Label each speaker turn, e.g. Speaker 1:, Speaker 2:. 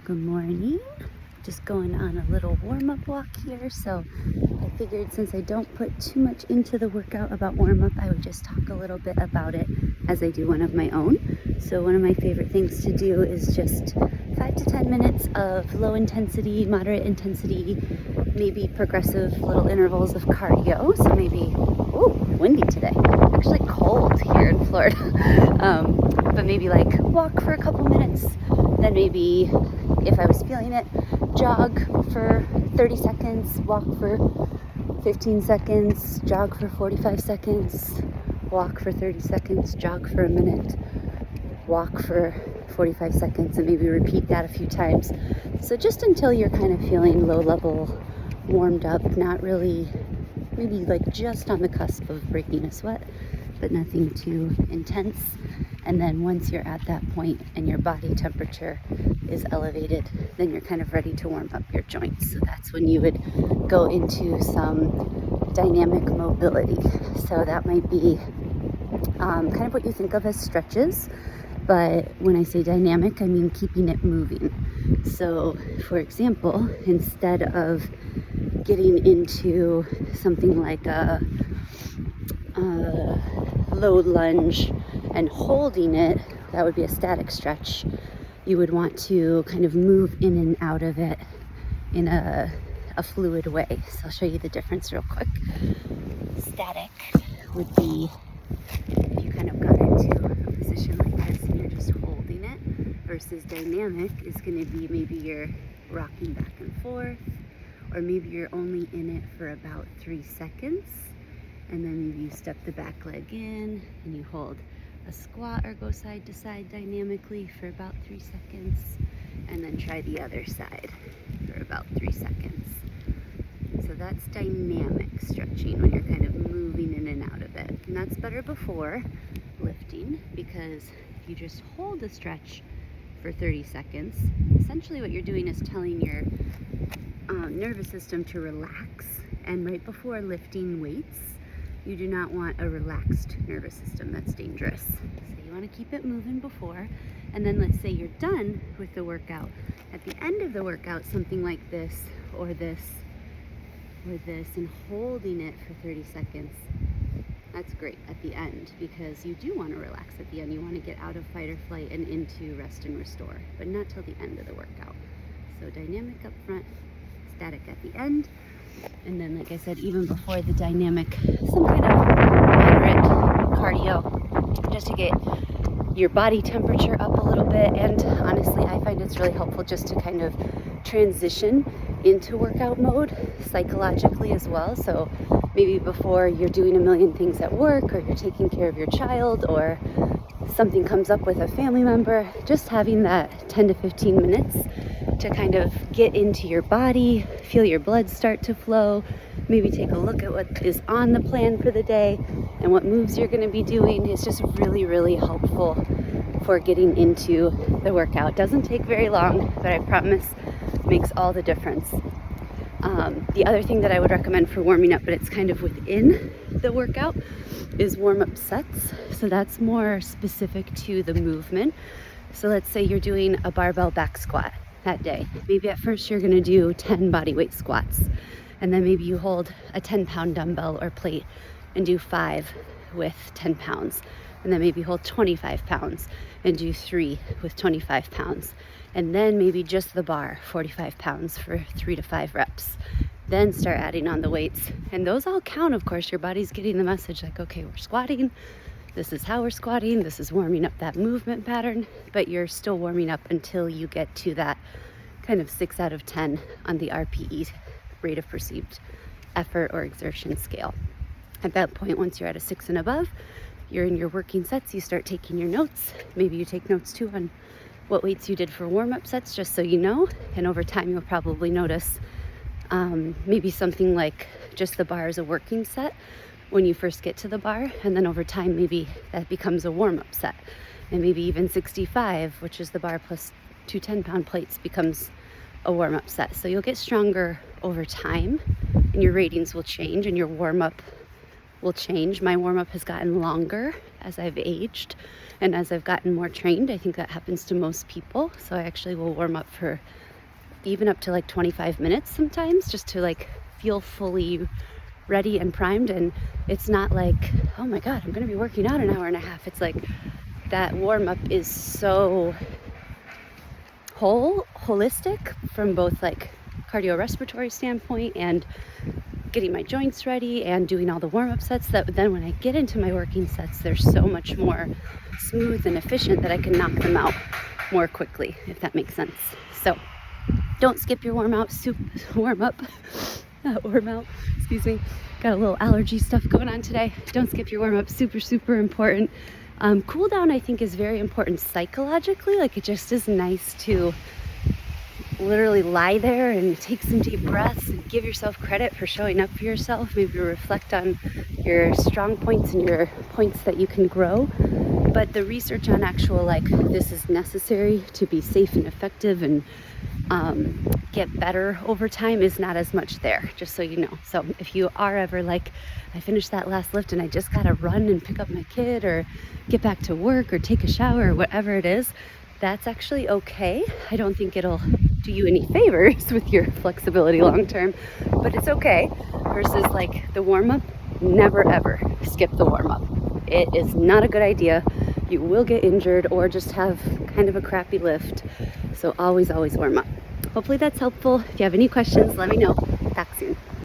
Speaker 1: Good morning. Just going on a little warm-up walk here. So I figured since I don't put too much into the workout about warm-up, I would just talk a little bit about it as I do one of my own. So one of my favorite things to do is just 5 to 10 minutes of low intensity, moderate intensity, maybe progressive little intervals of cardio. So maybe, windy today. Actually cold here in Florida. But maybe like walk for a couple minutes, then maybe if I was feeling it, jog for 30 seconds, walk for 15 seconds, jog for 45 seconds, walk for 30 seconds, jog for a minute, walk for 45 seconds, and maybe repeat that a few times. So just until you're kind of feeling low level, warmed up, not really, maybe like just on the cusp of breaking a sweat, but nothing too intense. And then once you're at that point and your body temperature is elevated, then you're kind of ready to warm up your joints. So that's when you would go into some dynamic mobility. So that might be kind of what you think of as stretches. But when I say dynamic, I mean keeping it moving. So for example, instead of getting into something like a low lunge and holding it, that would be a static stretch. You would want to kind of move in and out of it in a fluid way. So I'll show you the difference real quick. Static would be if you kind of got into a position like this and you're just holding it, versus dynamic is going to be maybe you're rocking back and forth, or maybe you're only in it for about 3 seconds, and then maybe you step the back leg in and you hold a squat or go side to side dynamically for about 3 seconds, and then try the other side for about 3 seconds. So that's dynamic stretching, when you're kind of moving in and out of it. And that's better before lifting, because if you just hold a stretch for 30 seconds, essentially what you're doing is telling your nervous system to relax. And right before lifting weights, you do not want a relaxed nervous system. That's dangerous. So you want to keep it moving before, and then let's say you're done with the workout. At the end of the workout, something like this or this or this, and holding it for 30 seconds, that's great at the end, because you do want to relax at the end. You want to get out of fight or flight and into rest and restore, but not till the end of the workout. So dynamic up front, static at the end. And then, like I said, even before the dynamic, some kind of moderate cardio, just to get your body temperature up a little bit. And honestly, I find it's really helpful just to kind of transition into workout mode psychologically as well. So maybe before you're doing a million things at work, or you're taking care of your child, or something comes up with a family member, just having that 10 to 15 minutes to kind of get into your body, feel your blood start to flow, maybe take a look at what is on the plan for the day and what moves you're going to be doing, is just really, really helpful for getting into the workout. Doesn't take very long, but I promise makes all the difference. The other thing that I would recommend for warming up, but it's kind of within the workout, is warm-up sets. So that's more specific to the movement. So let's say you're doing a barbell back squat that day. Maybe at first you're going to do 10 body weight squats, and then maybe you hold a 10-pound dumbbell or plate and do 5 with 10 pounds, and then maybe hold 25 pounds and do 3 with 25 pounds, and then maybe just the bar, 45 pounds for 3 to 5 reps. Then start adding on the weights, and those all count. Of course, your body's getting the message like, okay, we're squatting, this is how we're squatting, this is warming up that movement pattern, but you're still warming up until you get to that kind of 6 out of 10 on the RPE, rate of perceived effort or exertion scale. At that point, once you're at a 6 and above, you're in your working sets, you start taking your notes. Maybe you take notes too on what weights you did for warm-up sets, just so you know, and over time you'll probably notice maybe something like just the bar is a working set when you first get to the bar, and then over time maybe that becomes a warm-up set, and maybe even 65, which is the bar plus 2 10-pound plates, becomes a warm-up set. So you'll get stronger over time, and your ratings will change, and your warm-up will change. My warm-up has gotten longer as I've aged and as I've gotten more trained. I think that happens to most people. So I actually will warm up for even up to like 25 minutes sometimes, just to like feel fully ready and primed. And it's not like, oh my God, I'm gonna be working out an hour and a half. It's like that warm-up is so holistic from both like cardiorespiratory standpoint and getting my joints ready and doing all the warm-up sets, that then when I get into my working sets, they're so much more smooth and efficient that I can knock them out more quickly, if that makes sense. So don't skip your warm out, excuse me. Got a little allergy stuff going on today. Don't skip your warm up, super important. Cool down, I think, is very important psychologically. Like, it just is nice to literally lie there and take some deep breaths and give yourself credit for showing up for yourself. Maybe reflect on your strong points and your points that you can grow. But the research on actual, like, this is necessary to be safe and effective and get better over time is not as much there, just so you know. So if you are ever like, I finished that last lift and I just gotta run and pick up my kid or get back to work or take a shower or whatever it is, that's actually okay. I don't think it'll do you any favors with your flexibility long term, but it's okay. Versus like the warm-up, never ever skip the warm-up. It is not a good idea. You will get injured or just have kind of a crappy lift. So always warm up. Hopefully that's helpful. If you have any questions, let me know. Talk soon.